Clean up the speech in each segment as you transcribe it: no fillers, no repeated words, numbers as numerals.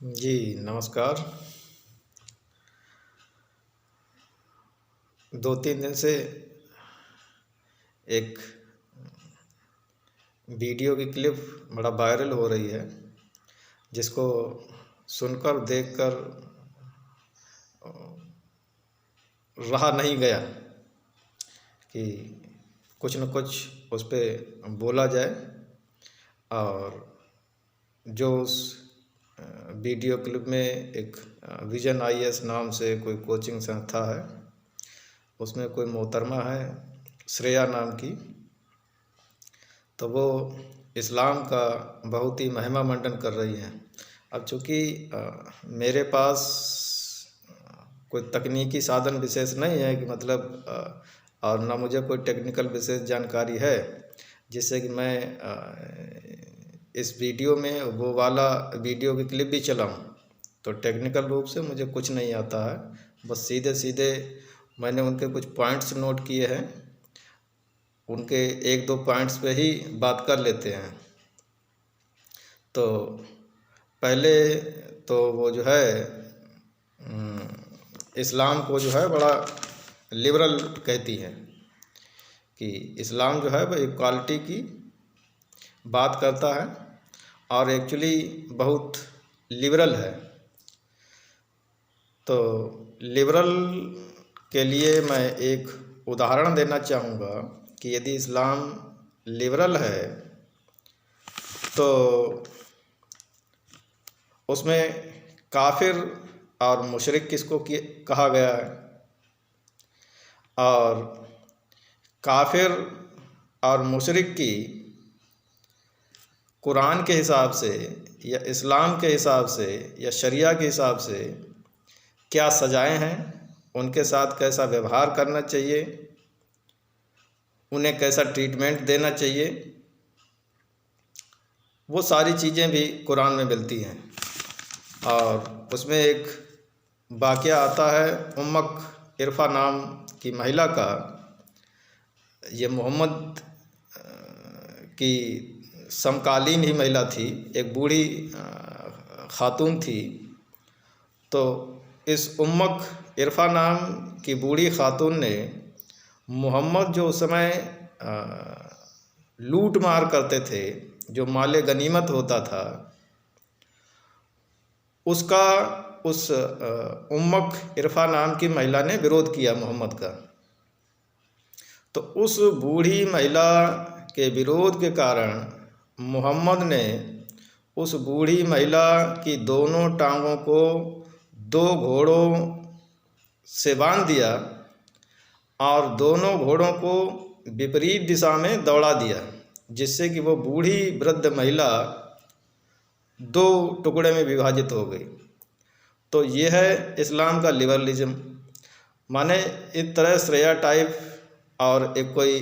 जी, नमस्कार। 2-3 दिन से एक वीडियो की क्लिप बड़ा वायरल हो रही है, जिसको सुनकर देखकर रहा नहीं गया कि कुछ न कुछ उस पे बोला जाए। और जो उस वीडियो क्लिप में एक विजन आईएएस नाम से कोई कोचिंग संस्था है, उसमें कोई मोहतरमा है श्रेया नाम की, तो वो इस्लाम का बहुत ही महिमा मंडन कर रही हैं। अब चूँकि मेरे पास कोई तकनीकी साधन विशेष नहीं है कि मतलब और ना मुझे कोई टेक्निकल विशेष जानकारी है जिससे कि मैं इस वीडियो में वो वाला वीडियो की क्लिप भी चलाऊं। तो टेक्निकल रूप से मुझे कुछ नहीं आता है, बस सीधे सीधे मैंने उनके कुछ पॉइंट्स नोट किए हैं, उनके 1-2 पॉइंट्स पे ही बात कर लेते हैं। तो पहले तो वो जो है इस्लाम को जो है बड़ा लिबरल कहती हैं कि इस्लाम जो है वो इक्वालिटी की बात करता है और एक्चुअली बहुत लिबरल है। तो लिबरल के लिए मैं एक उदाहरण देना चाहूँगा कि यदि इस्लाम लिबरल है तो उसमें काफिर और मुशरिक किसको कहा गया है, और काफिर और मुशरिक की कुरान के हिसाब से या इस्लाम के हिसाब से या शरिया के हिसाब से क्या सजाएं हैं, उनके साथ कैसा व्यवहार करना चाहिए, उन्हें कैसा ट्रीटमेंट देना चाहिए, वो सारी चीज़ें भी कुरान में मिलती हैं। और उसमें एक वाक़या आता है उम्मक इरफ़ा नाम की महिला का। ये मोहम्मद की समकालीन ही महिला थी, एक बूढ़ी ख़ातून थी। तो इस उम्मक इरफ़ा नाम की बूढ़ी ख़ातून ने मोहम्मद जो उस समय लूट मार करते थे, जो माले गनीमत होता था, उसका उस उम्मक इरफ़ा नाम की महिला ने विरोध किया मोहम्मद का। तो उस बूढ़ी महिला के विरोध के कारण मोहम्मद ने उस बूढ़ी महिला की दोनों टांगों को 2 घोड़ों से बांध दिया और दोनों घोड़ों को विपरीत दिशा में दौड़ा दिया, जिससे कि वो बूढ़ी वृद्ध महिला 2 टुकड़े में विभाजित हो गई। तो ये है इस्लाम का लिबरलिज्म। माने इस तरह श्रेया टाइप और एक कोई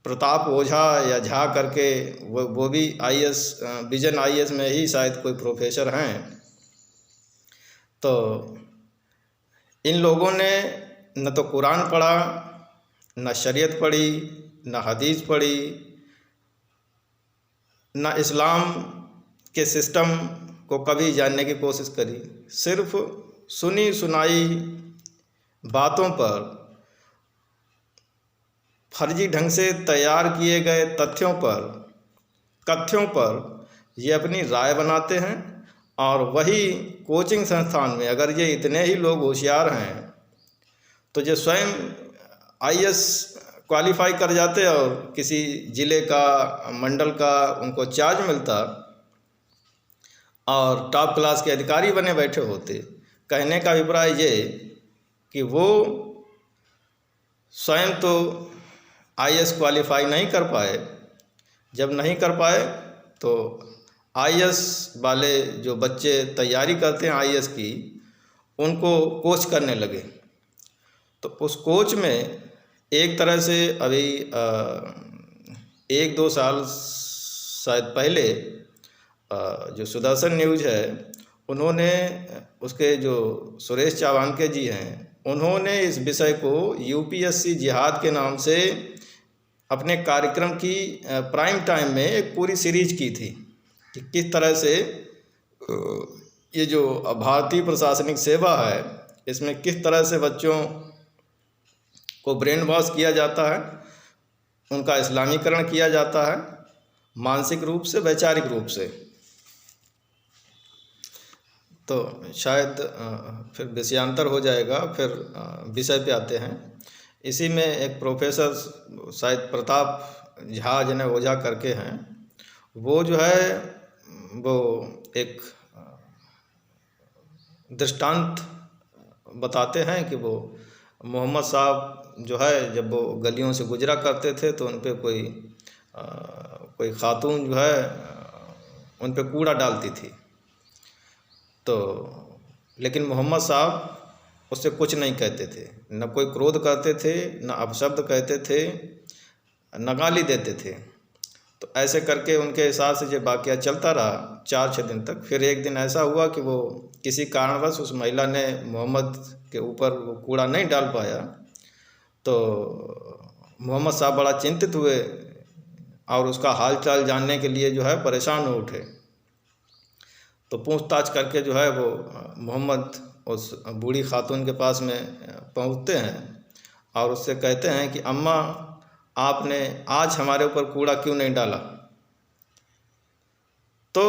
प्रताप ओझा या झा करके वो भी आईएएस विजन आईएएस में ही शायद कोई प्रोफेसर हैं। तो इन लोगों ने न तो कुरान पढ़ा, न शरीयत पढ़ी, न हदीस पढ़ी, न इस्लाम के सिस्टम को कभी जानने की कोशिश करी। सिर्फ सुनी सुनाई बातों पर, फर्जी ढंग से तैयार किए गए कथ्यों पर ये अपनी राय बनाते हैं। और वही कोचिंग संस्थान में अगर ये इतने ही लोग होशियार हैं तो ये स्वयं आईएएस क्वालिफाई कर जाते और किसी ज़िले का, मंडल का उनको चार्ज मिलता और टॉप क्लास के अधिकारी बने बैठे होते। कहने का अभिप्राय ये कि वो स्वयं तो आईएएस क्वालिफाई नहीं कर पाए। जब नहीं कर पाए तो आईएएस वाले जो बच्चे तैयारी करते हैं आईएएस की, उनको कोच करने लगे। तो उस कोच में एक तरह से अभी 1-2 साल शायद पहले जो सुदर्शन न्यूज़ है, उन्होंने उसके जो सुरेश चावानके जी हैं, उन्होंने इस विषय को यूपीएससी जिहाद के नाम से अपने कार्यक्रम की प्राइम टाइम में एक पूरी सीरीज की थी कि किस तरह से ये जो भारतीय प्रशासनिक सेवा है, इसमें किस तरह से बच्चों को ब्रेन वॉश किया जाता है, उनका इस्लामीकरण किया जाता है, मानसिक रूप से, वैचारिक रूप से। तो शायद फिर विषयांतर हो जाएगा, फिर विषय पे आते हैं। इसी में एक प्रोफेसर शायद प्रताप झा जिन्हें ओझा करके हैं, वो जो है वो एक दृष्टांत बताते हैं कि वो मोहम्मद साहब जो है जब वो गलियों से गुजरा करते थे तो उन पे कोई खातून जो है उन पे कूड़ा डालती थी, तो लेकिन मोहम्मद साहब उससे कुछ नहीं कहते थे, न कोई क्रोध करते थे, न अपशब्द कहते थे, न गाली देते थे। तो ऐसे करके उनके हिसाब से जो वाक़या चलता रहा 4-6 दिन तक। फिर एक दिन ऐसा हुआ कि वो किसी कारणवश उस महिला ने मोहम्मद के ऊपर वो कूड़ा नहीं डाल पाया, तो मोहम्मद साहब बड़ा चिंतित हुए और उसका हाल चाल जानने के लिए जो है परेशान हो उठे। तो पूछताछ करके जो है वो मोहम्मद उस बूढ़ी खातून के पास में पहुंचते हैं और उससे कहते हैं कि अम्मा, आपने आज हमारे ऊपर कूड़ा क्यों नहीं डाला। तो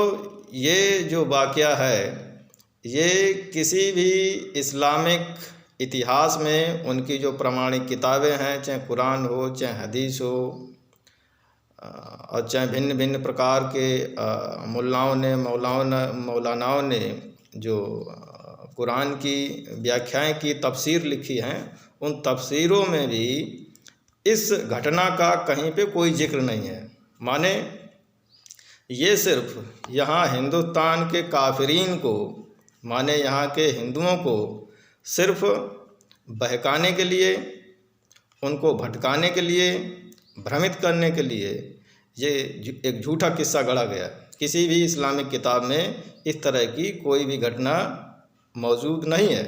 ये जो वाक़या है, ये किसी भी इस्लामिक इतिहास में उनकी जो प्रमाणिक किताबें हैं, चाहे कुरान हो, चाहे हदीस हो, और चाहे भिन्न भिन्न प्रकार के मुल्लाओं ने मौलानाओं ने जो कुरान की व्याख्याएं की, तफसीर लिखी हैं, उन तफसीरों में भी इस घटना का कहीं पे कोई जिक्र नहीं है। माने ये सिर्फ यहाँ हिंदुस्तान के काफिरीन को, माने यहाँ के हिंदुओं को सिर्फ बहकाने के लिए, उनको भटकाने के लिए, भ्रमित करने के लिए ये एक झूठा किस्सा गढ़ा गया। किसी भी इस्लामिक किताब में इस तरह की कोई भी घटना मौजूद नहीं है।